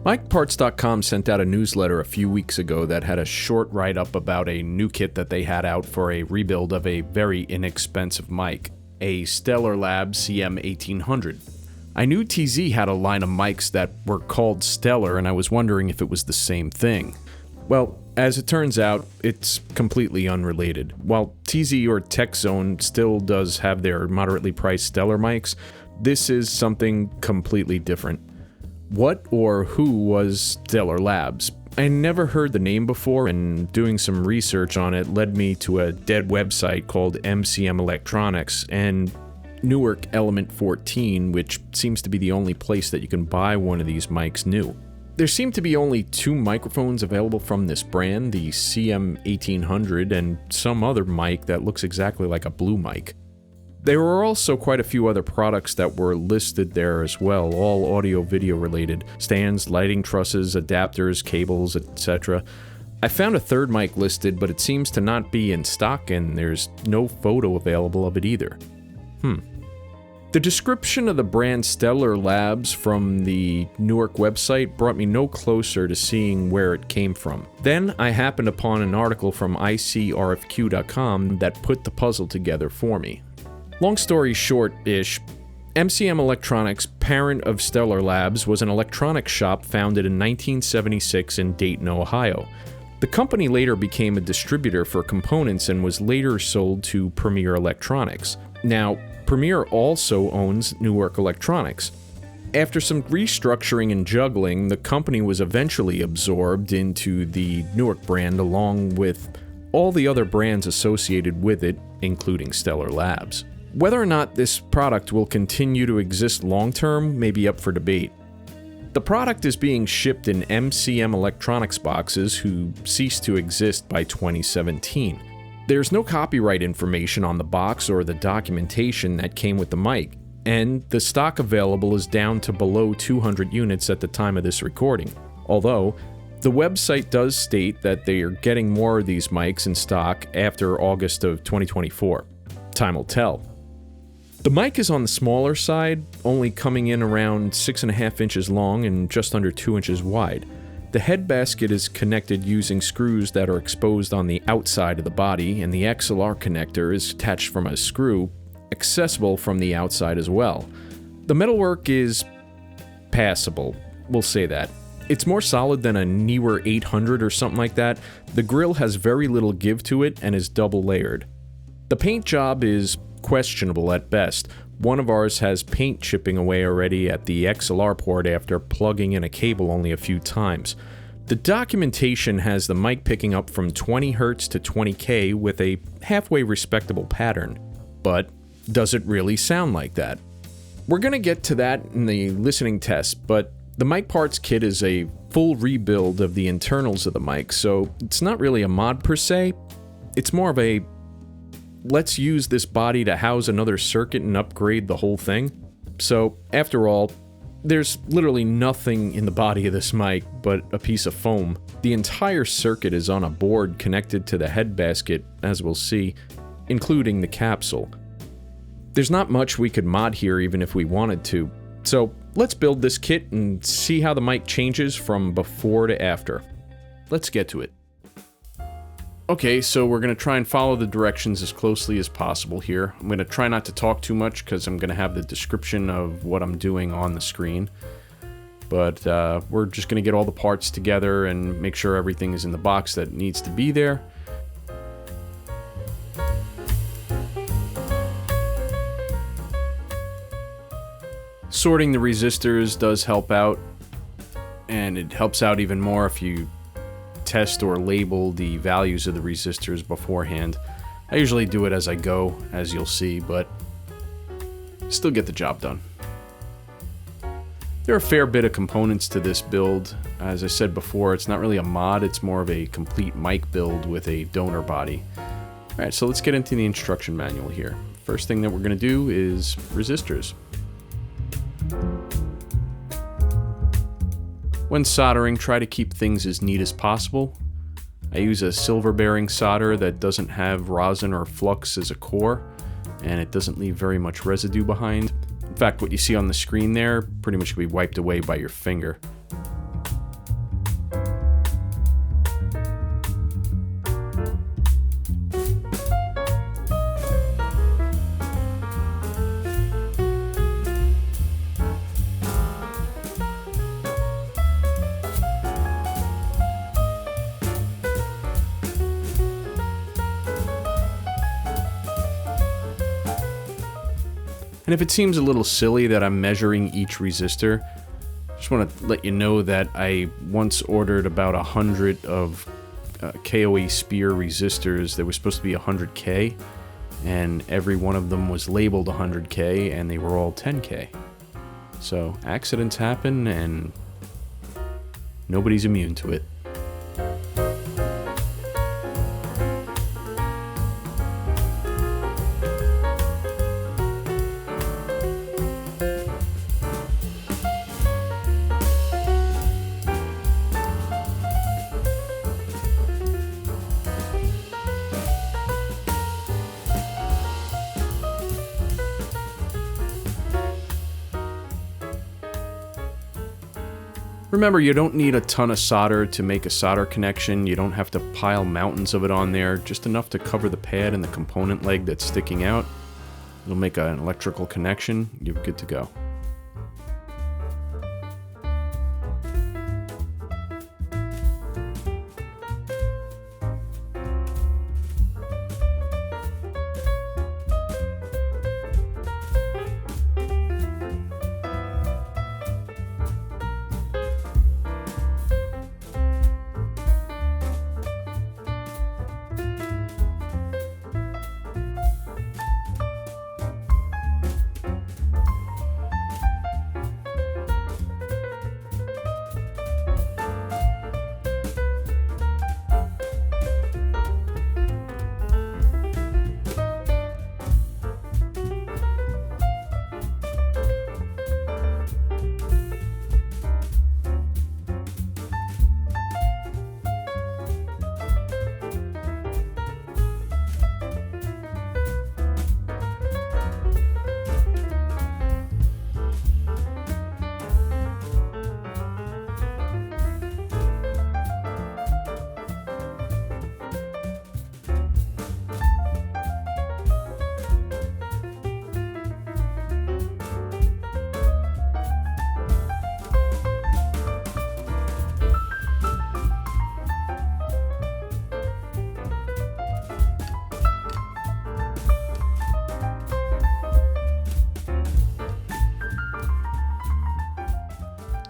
MicParts.com sent out a newsletter a few weeks ago that had a short write-up about a new kit that they had out for a rebuild of a very inexpensive mic, a Stellar Labs CM1800. I knew TZ had a line of mics that were called Stellar, and I was wondering if it was the same thing. Well, as it turns out, it's completely unrelated. While TZ or TechZone still does have their moderately priced Stellar mics, this is something completely different. What or who was Stellar Labs? I never heard the name before, and doing some research on it led me to a dead website called MCM Electronics and Newark Element 14, which seems to be the only place that you can buy one of these mics new. There seem to be only 2 microphones available from this brand, the CM1800 and some other mic that looks exactly like a blue mic. There were also quite a few other products that were listed there as well, all audio-video related. Stands, lighting trusses, adapters, cables, etc. I found a third mic listed, but it seems to not be in stock and there's no photo available of it either. The description of the brand Stellar Labs from the Newark website brought me no closer to seeing where it came from. Then I happened upon an article from ICRFQ.com that put the puzzle together for me. Long story short-ish, MCM Electronics, parent of Stellar Labs, was an electronics shop founded in 1976 in Dayton, Ohio. The company later became a distributor for components and was later sold to Premier Electronics. Now, Premier also owns Newark Electronics. After some restructuring and juggling, the company was eventually absorbed into the Newark brand along with all the other brands associated with it, including Stellar Labs. Whether or not this product will continue to exist long-term may be up for debate. The product is being shipped in MCM Electronics boxes who ceased to exist by 2017. There's no copyright information on the box or the documentation that came with the mic, and the stock available is down to below 200 units at the time of this recording. Although, the website does state that they are getting more of these mics in stock after August of 2024. Time will tell. The mic is on the smaller side, only coming in around 6.5 inches long and just under 2 inches wide. The headbasket is connected using screws that are exposed on the outside of the body, and the XLR connector is attached from a screw, accessible from the outside as well. The metalwork is passable, we'll say that. It's more solid than a Newer 800 or something like that. The grill has very little give to it and is double layered. The paint job is questionable at best. One of ours has paint chipping away already at the XLR port after plugging in a cable only a few times. The documentation has the mic picking up from 20 Hz to 20K with a halfway respectable pattern. But does it really sound like that? We're going to get to that in the listening test, but the mic parts kit is a full rebuild of the internals of the mic, so it's not really a mod per se. It's more of a let's use this body to house another circuit and upgrade the whole thing. So, after all, there's literally nothing in the body of this mic but a piece of foam. The entire circuit is on a board connected to the headbasket, as we'll see, including the capsule. There's not much we could mod here even if we wanted to. So, let's build this kit and see how the mic changes from before to after. Let's get to it. Okay, so we're going to try and follow the directions as closely as possible here. I'm going to try not to talk too much because I'm going to have the description of what I'm doing on the screen. But we're just going to get all the parts together and make sure everything is in the box that needs to be there. Sorting the resistors does help out, and it helps out even more if you test or label the values of the resistors beforehand. I usually do it as I go, as you'll see, but still get the job done. There are a fair bit of components to this build. As I said before, it's not really a mod, it's more of a complete mic build with a donor body. Alright, so let's get into the instruction manual here. First thing that we're going to do is resistors. When soldering, try to keep things as neat as possible. I use a silver bearing solder that doesn't have rosin or flux as a core, and it doesn't leave very much residue behind. In fact, what you see on the screen there pretty much can be wiped away by your finger. And if it seems a little silly that I'm measuring each resistor, I just want to let you know that I once ordered about 100 of KOE Spear resistors. There was supposed to be 100K, and every one of them was labeled 100K, and they were all 10K. So accidents happen, and nobody's immune to it. Remember, you don't need a ton of solder to make a solder connection. You don't have to pile mountains of it on there, just enough to cover the pad and the component leg that's sticking out. It'll make an electrical connection. You're good to go.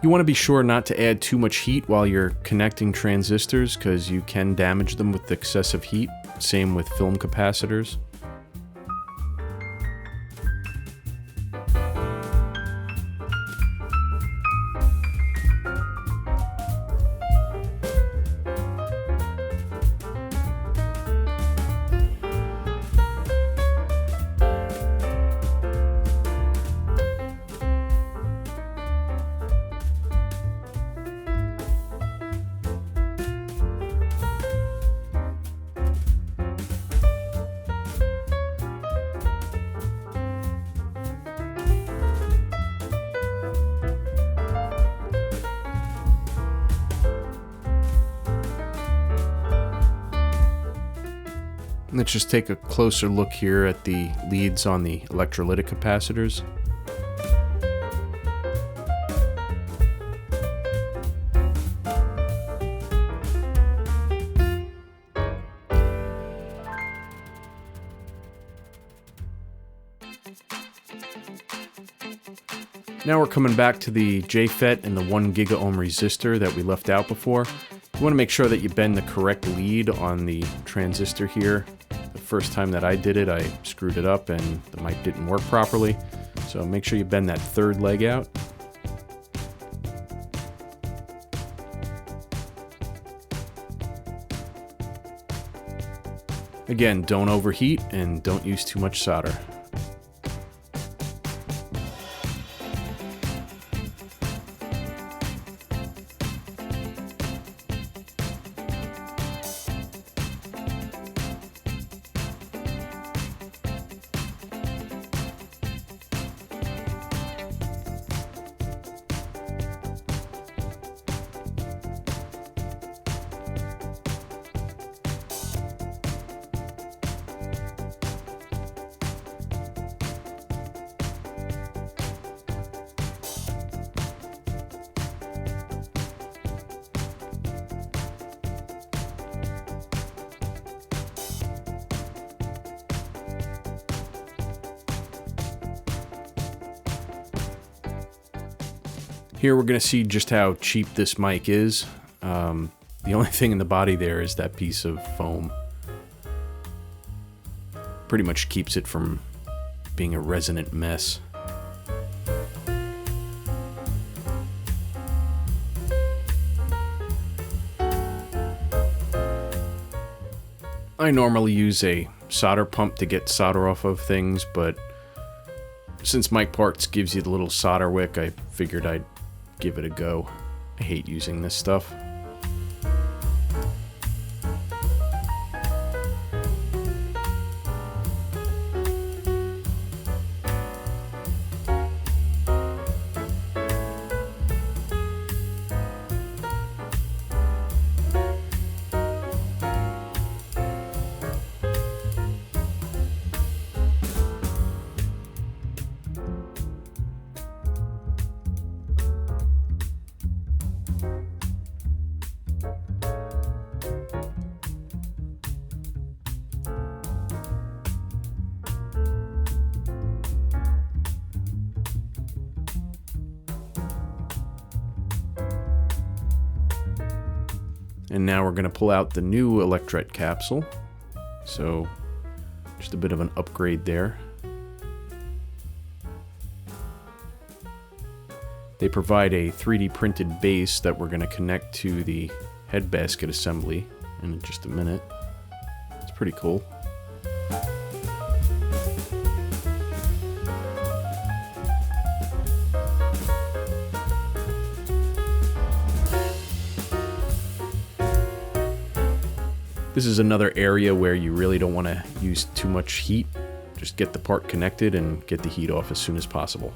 You want to be sure not to add too much heat while you're connecting transistors, because you can damage them with excessive heat. Same with film capacitors. Let's just take a closer look here at the leads on the electrolytic capacitors. Now we're coming back to the JFET and the 1 gigaohm resistor that we left out before. You want to make sure that you bend the correct lead on the transistor here. The first time that I did it, I screwed it up and the mic didn't work properly. So make sure you bend that third leg out. Again, don't overheat and don't use too much solder. Here we're going to see just how cheap this mic is. The only thing in the body there is that piece of foam. Pretty much keeps it from being a resonant mess. I normally use a solder pump to get solder off of things, but since Mic Parts gives you the little solder wick, I figured I'd give it a go. I hate using this stuff. And now we're going to pull out the new Electrolytic capsule. So just a bit of an upgrade there. They provide a 3D printed base that we're going to connect to the Headbasket assembly in just a minute. It's pretty cool. This is another area where you really don't want to use too much heat. Just get the part connected and get the heat off as soon as possible.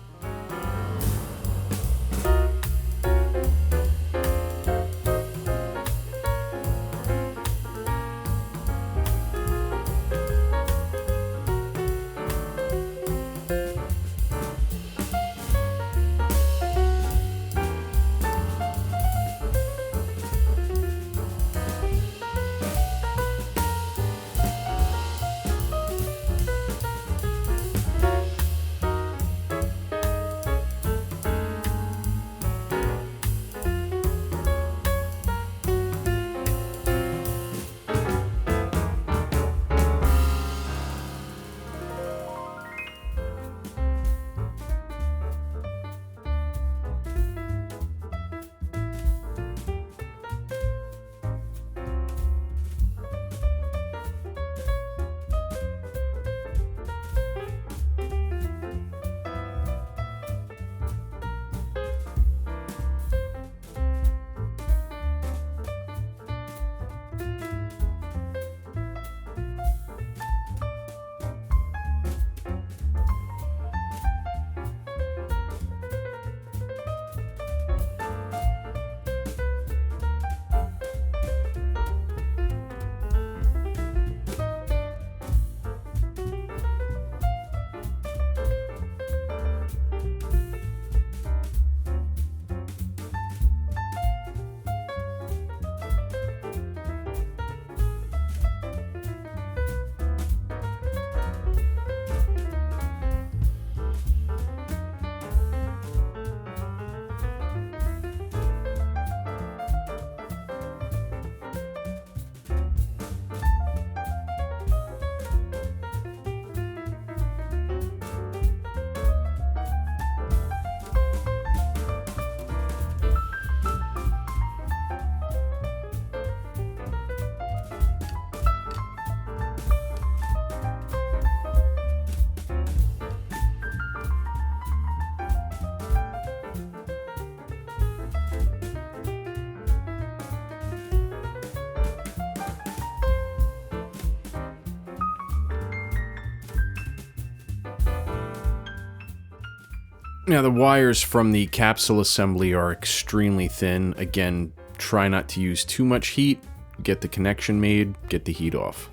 Now the wires from the capsule assembly are extremely thin. Again, try not to use too much heat. Get the connection made, get the heat off.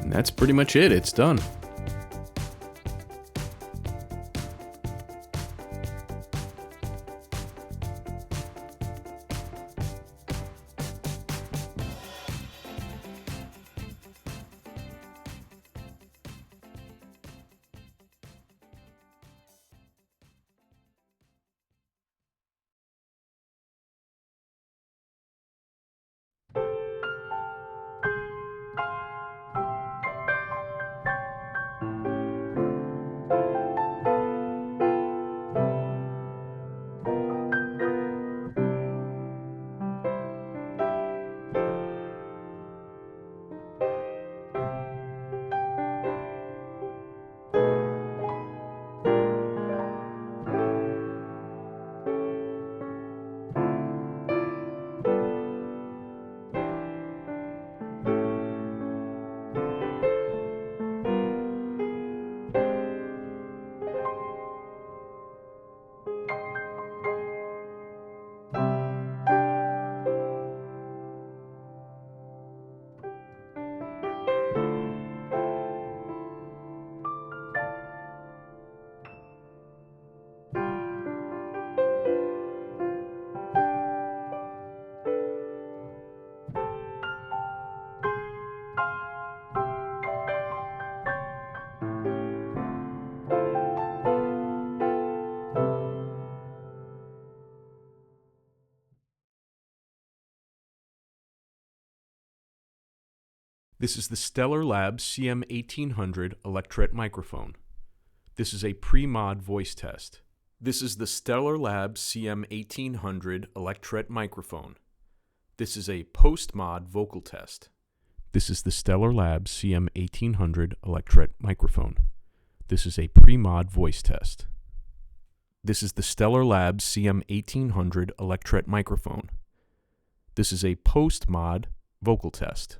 And that's pretty much it. It's done. This is the Stellar Labs CM1800 Electret microphone. This is a pre-mod voice test. This is the Stellar Labs CM1800 Electret microphone. This is a post-mod vocal test. This is the Stellar Labs CM1800 Electret microphone. This is a pre-mod voice test. This is the Stellar Labs CM1800 Electret microphone. This is a post-mod vocal test.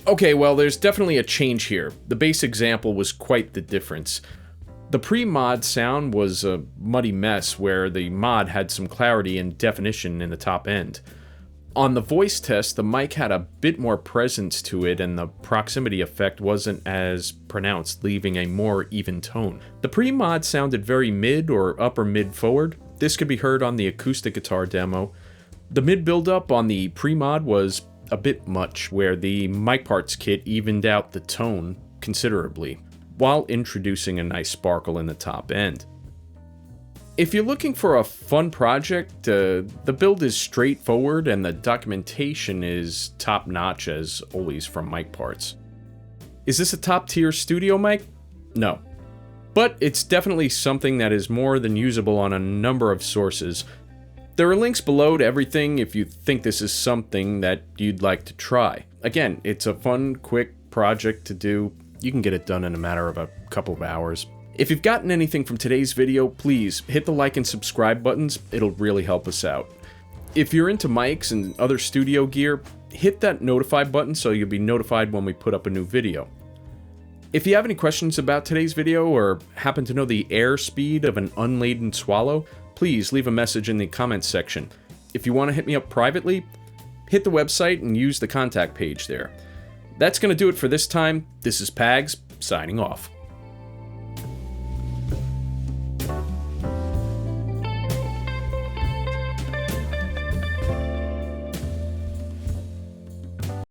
Okay, well, there's definitely a change here. The bass example was quite the difference. The pre-mod sound was a muddy mess where the mod had some clarity and definition in the top end. On the voice test, the mic had a bit more presence to it and the proximity effect wasn't as pronounced, leaving a more even tone. The pre-mod sounded very mid or upper mid forward. This could be heard on the acoustic guitar demo. The mid build-up on the pre-mod was a bit much, where the mic parts kit evened out the tone considerably, while introducing a nice sparkle in the top end. If you're looking for a fun project, the build is straightforward and the documentation is top-notch as always from mic parts. Is this a top-tier studio mic? No. But it's definitely something that is more than usable on a number of sources. There are links below to everything if you think this is something that you'd like to try. Again, it's a fun, quick project to do. You can get it done in a matter of a couple of hours. If you've gotten anything from today's video, please hit the like and subscribe buttons. It'll really help us out. If you're into mics and other studio gear, hit that notify button so you'll be notified when we put up a new video. If you have any questions about today's video or happen to know the air speed of an unladen swallow, please leave a message in the comments section. If you want to hit me up privately, hit the website and use the contact page there. That's going to do it for this time. This is Pags, signing off.